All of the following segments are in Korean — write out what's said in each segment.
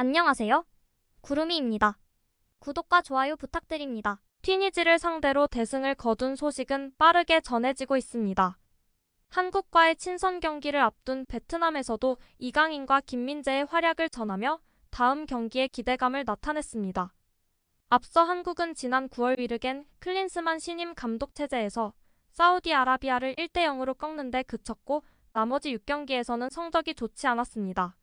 안녕하세요. 구름이입니다. 구독과 좋아요 부탁드립니다. 튀니지를 상대로 대승을 거둔 소식은 빠르게 전해지고 있습니다. 한국과의 친선 경기를 앞둔 베트남에서도 이강인과 김민재의 활약을 전하며 다음 경기에 기대감을 나타냈습니다. 앞서 한국은 지난 9월 위르겐 클린스만 신임 감독 체제에서 사우디아라비아를 1대0으로 꺾는 데 그쳤고 나머지 6경기에서는 성적이 좋지 않았습니다.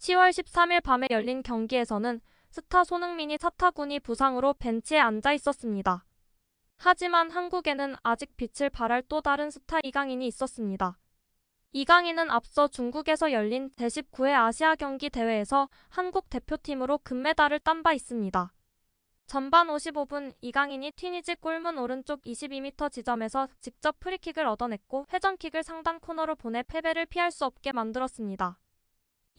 10월 13일 밤에 열린 경기에서는 스타 손흥민이 사타구니 부상으로 벤치에 앉아 있었습니다. 하지만 한국에는 아직 빛을 발할 또 다른 스타 이강인이 있었습니다. 이강인은 앞서 중국에서 열린 제19회 아시아 경기 대회에서 한국 대표팀으로 금메달을 딴 바 있습니다. 전반 55분 이강인이 튀니지 골문 오른쪽 22m 지점에서 직접 프리킥을 얻어냈고 회전킥을 상단 코너로 보내 패배를 피할 수 없게 만들었습니다.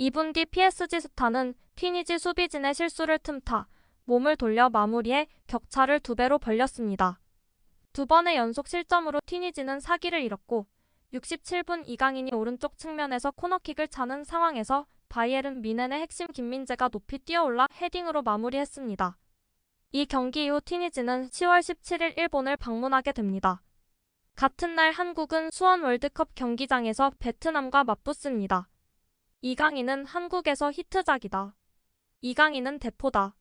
2분 뒤 PSG 스타는 튀니지 수비진의 실수를 틈타 몸을 돌려 마무리해 격차를 2배로 벌렸습니다. 두 번의 연속 실점으로 튀니지는 사기를 잃었고 67분 이강인이 오른쪽 측면에서 코너킥을 차는 상황에서 바이에른 뮌헨의 핵심 김민재가 높이 뛰어올라 헤딩으로 마무리했습니다. 이 경기 이후 튀니지는 10월 17일 일본을 방문하게 됩니다. 같은 날 한국은 수원 월드컵 경기장에서 베트남과 맞붙습니다. 이강인은 한국에서 히트작이다. 이강인은 대포다.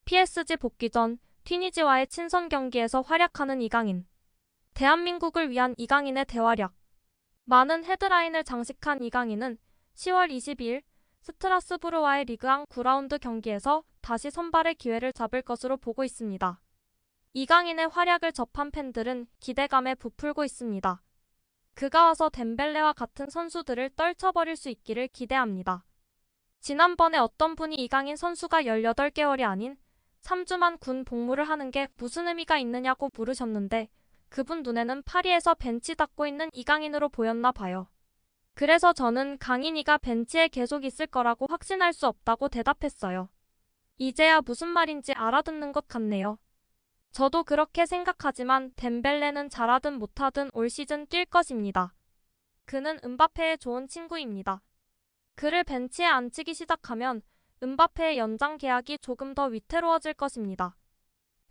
PSG 복귀 전 튀니지와의 친선 경기에서 활약하는 이강인. 대한민국을 위한 이강인의 대활약. 많은 헤드라인을 장식한 이강인은 10월 22일 스트라스부르와의 리그앙 9라운드 경기에서 다시 선발의 기회를 잡을 것으로 보고 있습니다. 이강인의 활약을 접한 팬들은 기대감에 부풀고 있습니다. 그가 와서 덴벨레와 같은 선수들을 떨쳐버릴 수 있기를 기대합니다. 지난번에 어떤 분이 이강인 선수가 18개월이 아닌 3주만 군 복무를 하는 게 무슨 의미가 있느냐고 물으셨는데 그분 눈에는 파리에서 벤치 닦고 있는 이강인으로 보였나 봐요. 그래서 저는 강인이가 벤치에 계속 있을 거라고 확신할 수 없다고 대답했어요. 이제야 무슨 말인지 알아듣는 것 같네요. 저도 그렇게 생각하지만 덴벨레는 잘하든 못하든 올 시즌 뛸 것입니다. 그는 음바페의 좋은 친구입니다. 그를 벤치에 앉히기 시작하면 음바페의 연장 계약이 조금 더 위태로워질 것입니다.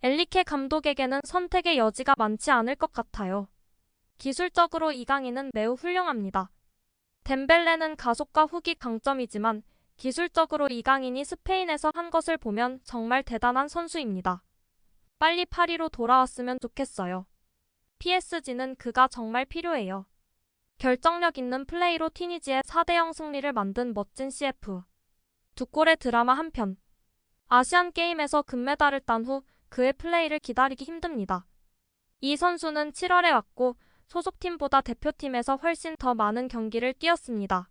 엔리케 감독에게는 선택의 여지가 많지 않을 것 같아요. 기술적으로 이강인은 매우 훌륭합니다. 덴벨레는 가속과 훅이 강점이지만 기술적으로 이강인이 스페인에서 한 것을 보면 정말 대단한 선수입니다. 빨리 파리로 돌아왔으면 좋겠어요. PSG는 그가 정말 필요해요. 결정력 있는 플레이로 튀니지의 4대0 승리를 만든 멋진 CF. 두 골의 드라마 한 편. 아시안게임에서 금메달을 딴 후 그의 플레이를 기다리기 힘듭니다. 이 선수는 7월에 왔고 소속팀보다 대표팀에서 훨씬 더 많은 경기를 뛰었습니다.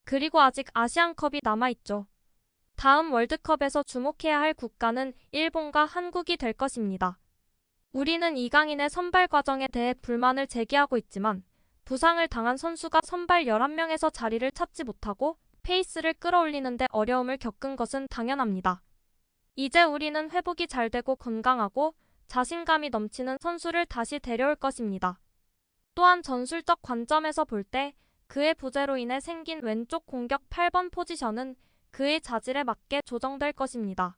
그리고 아직 아시안컵이 남아있죠. 다음 월드컵에서 주목해야 할 국가는 일본과 한국이 될 것입니다. 우리는 이강인의 선발 과정에 대해 불만을 제기하고 있지만 부상을 당한 선수가 선발 11명에서 자리를 찾지 못하고 페이스를 끌어올리는 데 어려움을 겪은 것은 당연합니다. 이제 우리는 회복이 잘 되고 건강하고 자신감이 넘치는 선수를 다시 데려올 것입니다. 또한 전술적 관점에서 볼 때 그의 부재로 인해 생긴 왼쪽 공격 8번 포지션은 그의 자질에 맞게 조정될 것입니다.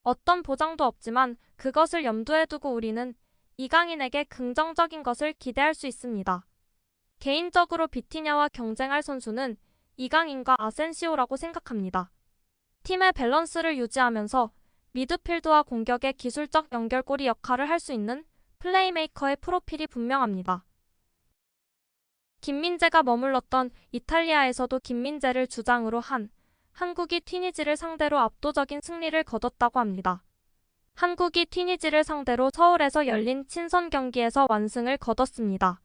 어떤 보장도 없지만 그것을 염두에 두고 우리는 이강인에게 긍정적인 것을 기대할 수 있습니다. 개인적으로 비티냐와 경쟁할 선수는 이강인과 아센시오라고 생각합니다. 팀의 밸런스를 유지하면서 미드필드와 공격의 기술적 연결고리 역할을 할 수 있는 플레이메이커의 프로필이 분명합니다. 김민재가 머물렀던 이탈리아에서도 김민재를 주장으로 한 한국이 튀니지를 상대로 압도적인 승리를 거뒀다고 합니다. 한국이 튀니지를 상대로 서울에서 열린 친선 경기에서 완승을 거뒀습니다.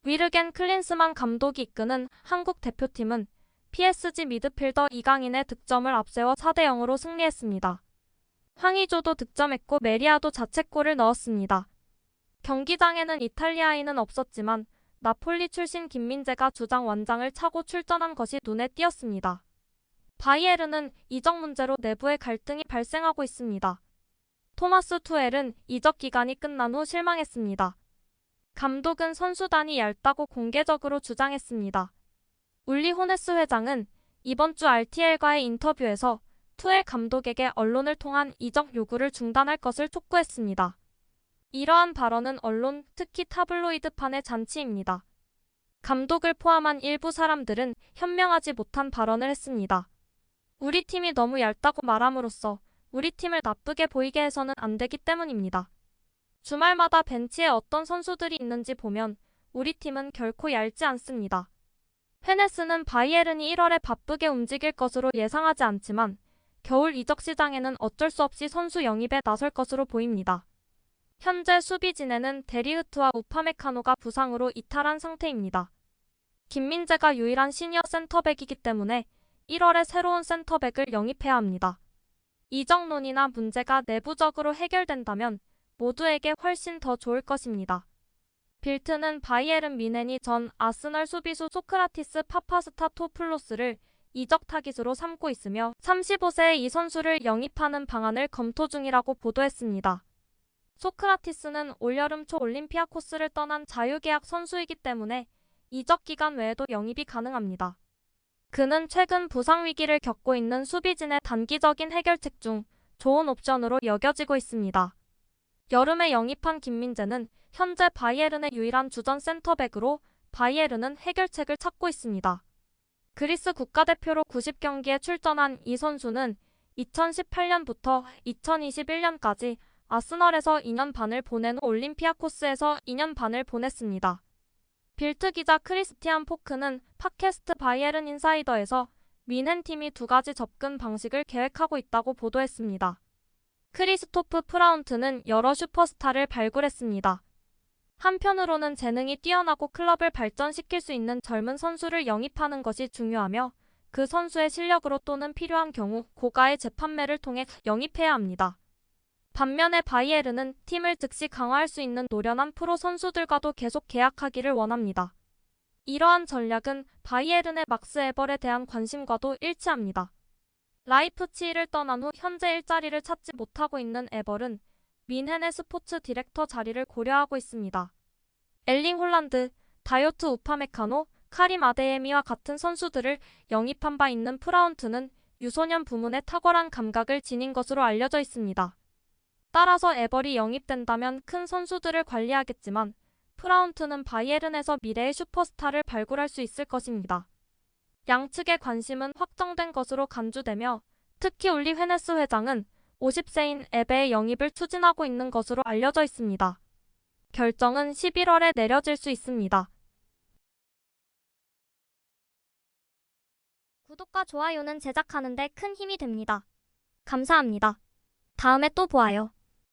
위르겐 클린스만 감독이 이끄는 한국 대표팀은 PSG 미드필더 이강인의 득점을 앞세워 4대0으로 승리했습니다. 황의조도 득점했고 메리아도 자책골을 넣었습니다. 경기장에는 이탈리아인은 없었지만 나폴리 출신 김민재가 주장 완장을 차고 출전한 것이 눈에 띄었습니다. 바이에른은 이적 문제로 내부의 갈등이 발생하고 있습니다. 토마스 투헬은 이적 기간이 끝난 후 실망했습니다. 감독은 선수단이 얇다고 공개적으로 주장했습니다. 울리 호네스 회장은 이번 주 RTL과의 인터뷰에서 투엘 감독에게 언론을 통한 이적 요구를 중단할 것을 촉구했습니다. 이러한 발언은 언론, 특히 타블로이드판의 잔치입니다. 감독을 포함한 일부 사람들은 현명하지 못한 발언을 했습니다. 우리 팀이 너무 얇다고 말함으로써 우리 팀을 나쁘게 보이게 해서는 안 되기 때문입니다. 주말마다 벤치에 어떤 선수들이 있는지 보면 우리 팀은 결코 얇지 않습니다. 헤네스는 바이에른이 1월에 바쁘게 움직일 것으로 예상하지 않지만 겨울 이적 시장에는 어쩔 수 없이 선수 영입에 나설 것으로 보입니다. 현재 수비진에는 데리흐트와 우파메카노가 부상으로 이탈한 상태입니다. 김민재가 유일한 시니어 센터백이기 때문에 1월에 새로운 센터백을 영입해야 합니다. 이적론이나 문제가 내부적으로 해결된다면 모두에게 훨씬 더 좋을 것입니다. 빌트는 바이에른 미넨이 전 아스널 수비수 소크라티스 파파스타토플로스를 이적 타깃으로 삼고 있으며 35세의 이 선수를 영입하는 방안을 검토 중이라고 보도했습니다. 소크라티스는 올여름 초 올림피아코스를 떠난 자유계약 선수이기 때문에 이적 기간 외에도 영입이 가능합니다. 그는 최근 부상 위기를 겪고 있는 수비진의 단기적인 해결책 중 좋은 옵션으로 여겨지고 있습니다. 여름에 영입한 김민재는 현재 바이에른의 유일한 주전 센터백으로 바이에른은 해결책을 찾고 있습니다. 그리스 국가대표로 90경기에 출전한 이 선수는 2018년부터 2021년까지 아스널에서 2년 반을 보낸 후 올림피아코스에서 2년 반을 보냈습니다. 빌트 기자 크리스티안 포크는 팟캐스트 바이에른 인사이더에서 미넨 팀이 두 가지 접근 방식을 계획하고 있다고 보도했습니다. 크리스토프 프라운트는 여러 슈퍼스타를 발굴했습니다. 한편으로는 재능이 뛰어나고 클럽을 발전시킬 수 있는 젊은 선수를 영입하는 것이 중요하며 그 선수의 실력으로 또는 필요한 경우 고가의 재판매를 통해 영입해야 합니다. 반면에 바이에른은 팀을 즉시 강화할 수 있는 노련한 프로 선수들과도 계속 계약하기를 원합니다. 이러한 전략은 바이에른의 막스 에벌에 대한 관심과도 일치합니다. 라이프치히를 떠난 후 현재 일자리를 찾지 못하고 있는 에벌은 민헨의 스포츠 디렉터 자리를 고려하고 있습니다. 엘링 홀란드, 다요트 우파메카노, 카림 아데예미와 같은 선수들을 영입한 바 있는 프라운트는 유소년 부문에 탁월한 감각을 지닌 것으로 알려져 있습니다. 따라서 에벌이 영입된다면 큰 선수들을 관리하겠지만 프라운트는 바이에른에서 미래의 슈퍼스타를 발굴할 수 있을 것입니다. 양측의 관심은 확정된 것으로 간주되며 특히 울리 헤네스 회장은 50세인 에베의 영입을 추진하고 있는 것으로 알려져 있습니다. 결정은 11월에 내려질 수 있습니다. 구독과 좋아요는 제작하는 데 큰 힘이 됩니다. 감사합니다. 다음에 또 보아요.